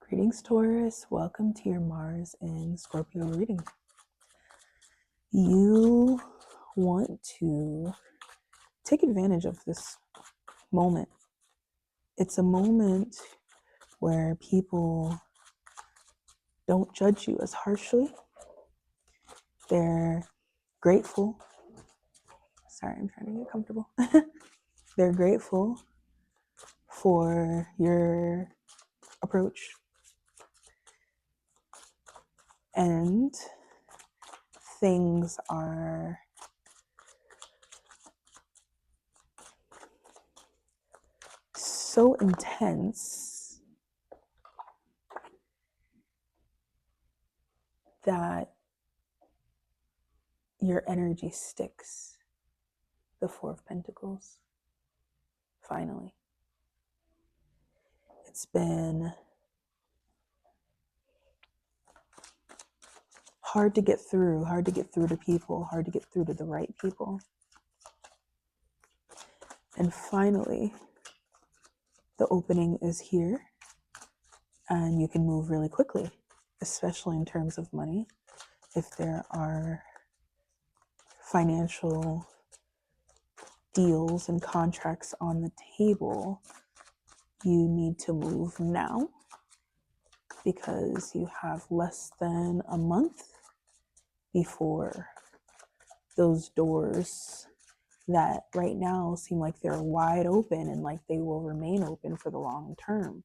Greetings, Taurus. Welcome to your Mars in Scorpio reading. You want to take advantage of this moment. It's a moment where people don't judge you as harshly. They're grateful. Sorry, I'm trying to get comfortable. They're grateful for your approach. And things are so intense that your energy sticks. The Four of Pentacles. Finally. It's been hard to get through to people, hard to get through to the right people. And finally, the opening is here and you can move really quickly, especially in terms of money. If there are financial deals and contracts on the table, you need to move now because you have less than a month before those doors that right now seem like they're wide open and like they will remain open for the long term.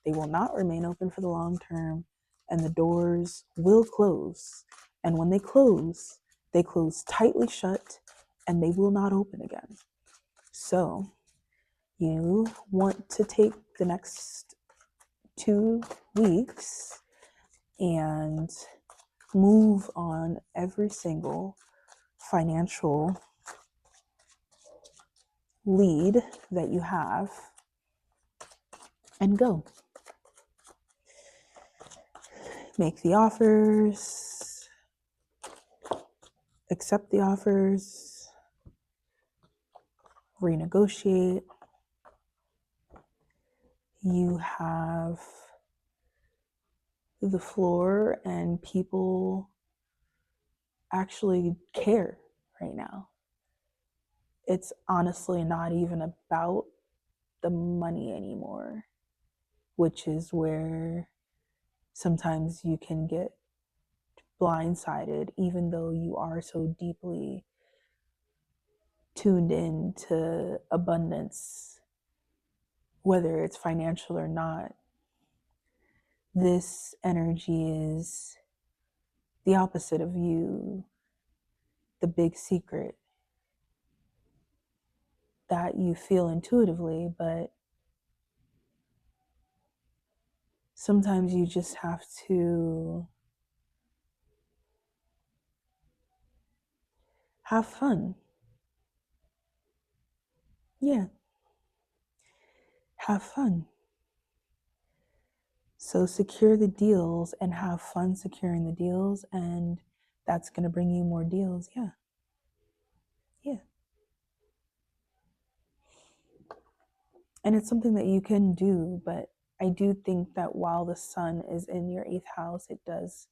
They will not remain open for the long term, and the doors will close. And when they close tightly shut and they will not open again. So you want to take the next 2 weeks and move on every single financial lead that you have and go. Make the offers, accept the offers, renegotiate. You have the floor and people actually care right now. It's honestly not even about the money anymore, which is where sometimes you can get blindsided, even though you are so deeply tuned in to abundance, whether it's financial or not. This energy is the opposite of you, the big secret that you feel intuitively, but sometimes you just have to have fun. Yeah. Have fun. So secure the deals and have fun securing the deals, and that's going to bring you more deals. Yeah. Yeah. And it's something that you can do, but I do think that while the sun is in your 8th house, it does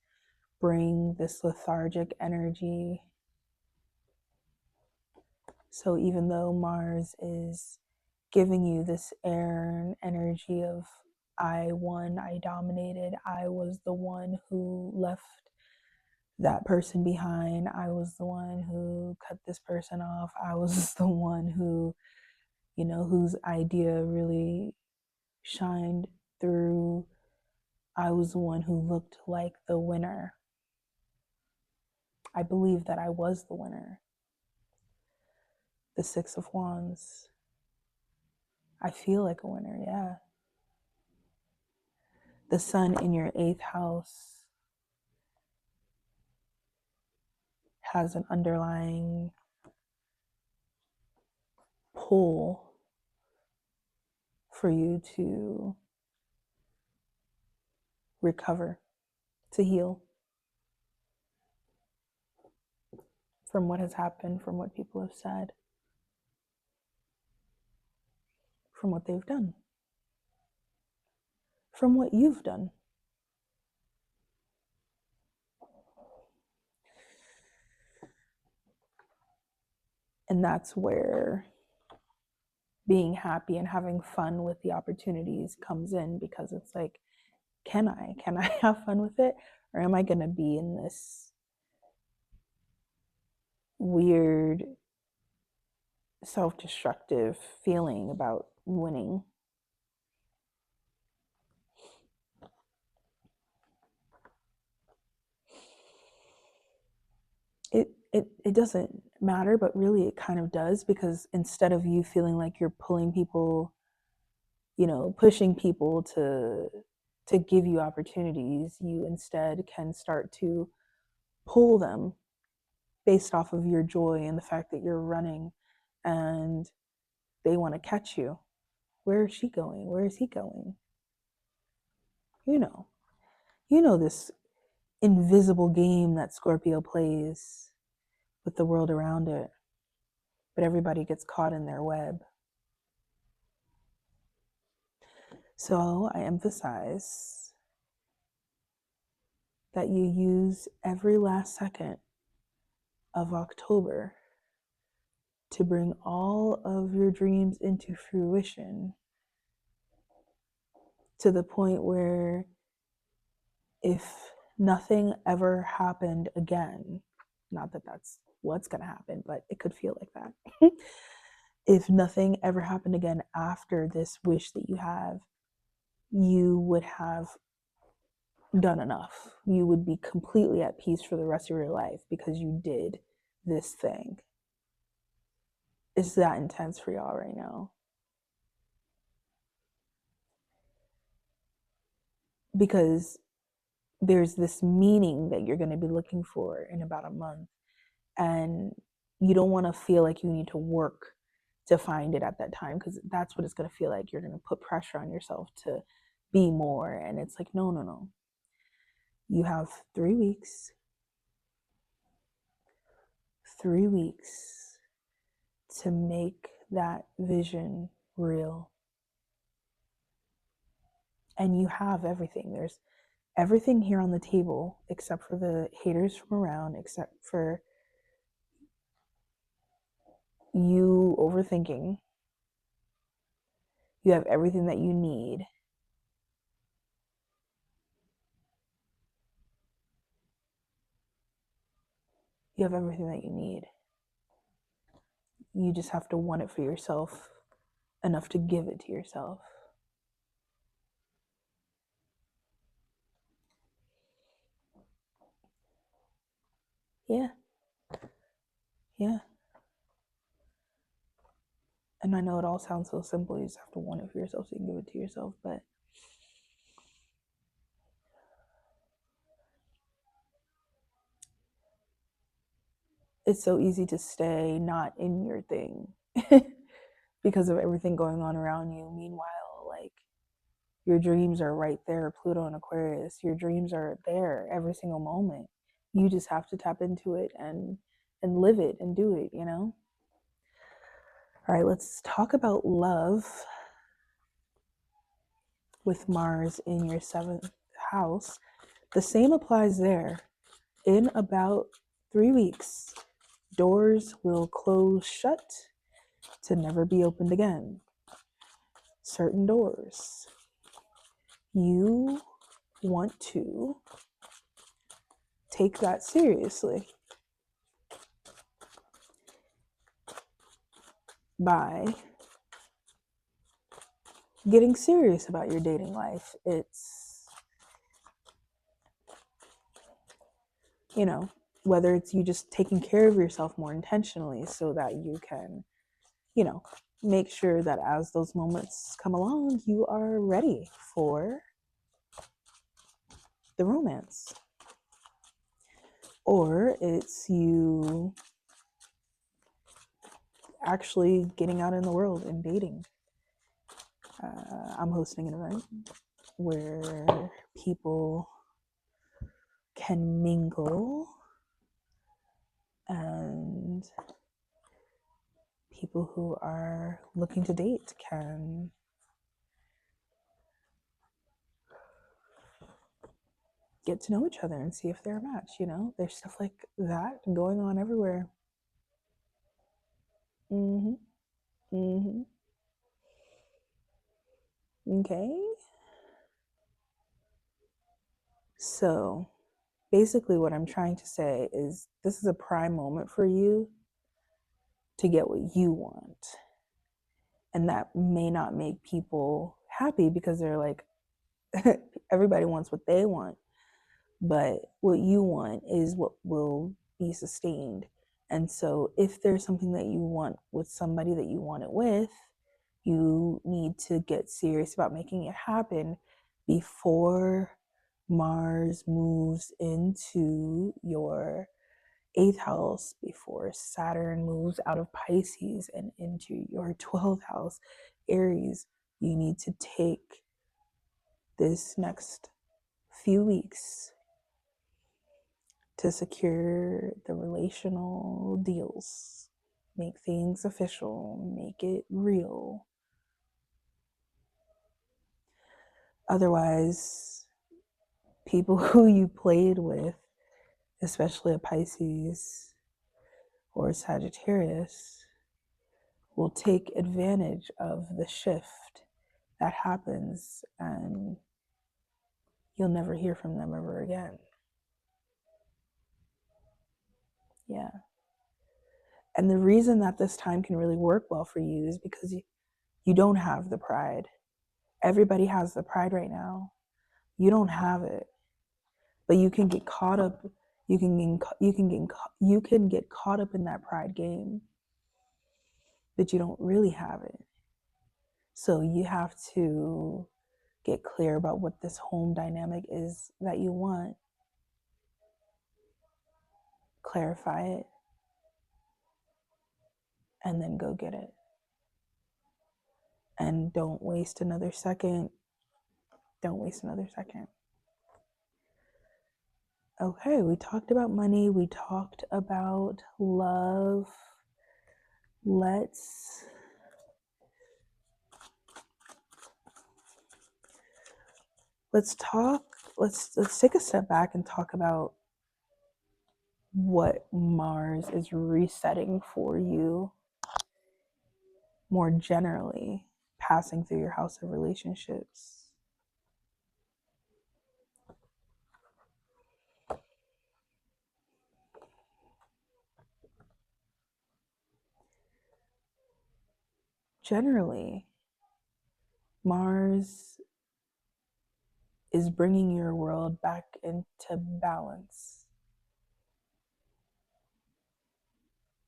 bring this lethargic energy. So even though Mars is giving you this air and energy of I won, I dominated, I was the one who left that person behind, I was the one who cut this person off, I was the one who, whose idea really shined through, I was the one who looked like the winner. I believe that I was the winner. The 6 of Wands. I feel like a winner, yeah. The sun in your 8th house has an underlying pull for you to recover, to heal from what has happened, from what people have said, from what they've done, from what you've done. And that's where being happy and having fun with the opportunities comes in, because it's like, can I have fun with it, or am I going to be in this weird self-destructive feeling about winning? It doesn't matter, but really it kind of does, because instead of you feeling like you're pulling people, pushing people to give you opportunities, you instead can start to pull them based off of your joy and the fact that you're running and they want to catch you. Where is she going? Where is he going? You know, this invisible game that Scorpio plays with the world around it, but everybody gets caught in their web. So I emphasize that you use every last second of October to bring all of your dreams into fruition, to the point where if nothing ever happened again, not that that's what's going to happen, but it could feel like that. If nothing ever happened again after this wish that you have, you would have done enough. You would be completely at peace for the rest of your life because you did this thing. It's that intense for y'all right now. Because there's this meaning that you're going to be looking for in about a month. And you don't want to feel like you need to work to find it at that time, because that's what it's going to feel like. You're going to put pressure on yourself to be more. And it's like, no. You have 3 weeks. 3 weeks to make that vision real. And you have everything. There's everything here on the table, except for the haters from around, except for you overthinking. You have everything that you need. You have everything that you need. You just have to want it for yourself enough to give it to yourself. Yeah. And I know it all sounds so simple. You just have to want it for yourself so you can give it to yourself. But it's so easy to stay not in your thing because of everything going on around you. Meanwhile, like, your dreams are right there, Pluto and Aquarius. Your dreams are there every single moment. You just have to tap into it and live it and do it, All right, let's talk about love with Mars in your 7th house. The same applies there. In about 3 weeks, doors will close shut to never be opened again. Certain doors. You want to take that seriously by getting serious about your dating life. It's, whether it's you just taking care of yourself more intentionally so that you can, make sure that as those moments come along, you are ready for the romance. Or it's you actually getting out in the world and dating. I'm hosting an event where people can mingle and people who are looking to date can get to know each other and see if they're a match. There's stuff like that going on everywhere. Mm-hmm. Mm-hmm. Okay. So basically, what I'm trying to say is this is a prime moment for you to get what you want. And that may not make people happy because they're like, everybody wants what they want. But what you want is what will be sustained. And so if there's something that you want with somebody that you want it with, you need to get serious about making it happen before Mars moves into your eighth house, before Saturn moves out of Pisces and into your 12th house, Aries. You need to take this next few weeks to secure the relational deals, make things official, make it real. Otherwise, people who you played with, especially a Pisces or a Sagittarius, will take advantage of the shift that happens, and you'll never hear from them ever again. Yeah. And the reason that this time can really work well for you is because you don't have the pride. Everybody has the pride right now. You don't have it, but you can get caught up. You can get caught up in that pride game, but you don't really have it. So you have to get clear about what this home dynamic is that you want. Clarify it, and then go get it. And don't waste another second. Don't waste another second. Okay, we talked about money. We talked about love. Let's talk. Let's take a step back and talk about what Mars is resetting for you more generally, passing through your house of relationships. Generally, Mars is bringing your world back into balance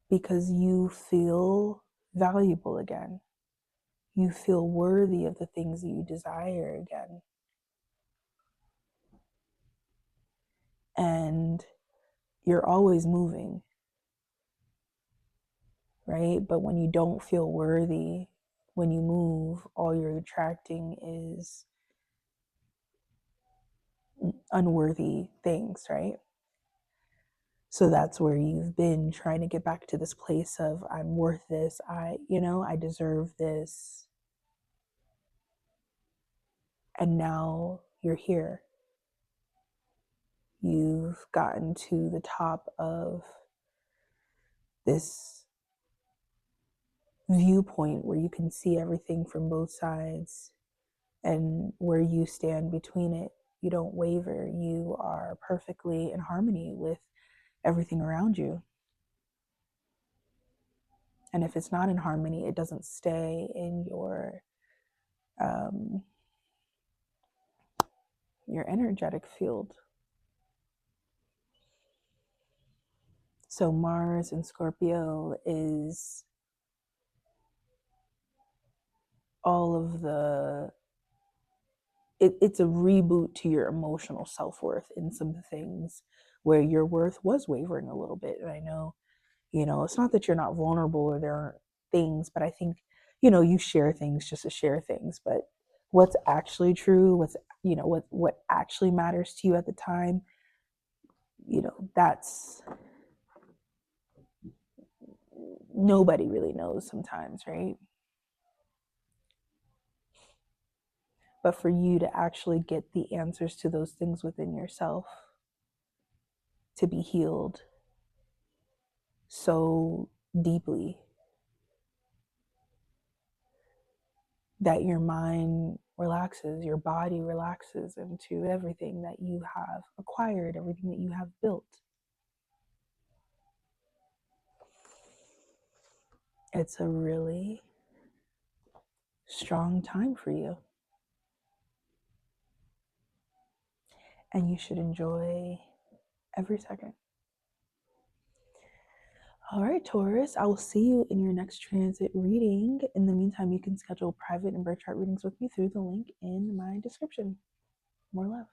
because you feel valuable again. You feel worthy of the things that you desire again. And you're always moving, right? But when you don't feel worthy, when you move, all you're attracting is unworthy things, right? So that's where you've been trying to get back to this place of I'm worth this, I deserve this. And now you're here. You've gotten to the top of this viewpoint where you can see everything from both sides, and where you stand between it. You don't waver. You are perfectly in harmony with everything around you. And if it's not in harmony, it doesn't stay in um, your energetic field. So Mars in Scorpio is all of it's a reboot to your emotional self-worth in some things where your worth was wavering a little bit. And I know, it's not that you're not vulnerable or there aren't things, but I think, you share things just to share things. But what's actually true, what actually matters to you at the time, that's nobody really knows sometimes, right? But for you to actually get the answers to those things within yourself, to be healed so deeply, that your mind relaxes, your body relaxes into everything that you have acquired, everything that you have built. It's a really strong time for you. And you should enjoy every second. All right, Taurus, I will see you in your next transit reading. In the meantime, you can schedule private and birth chart readings with me through the link in my description. More love.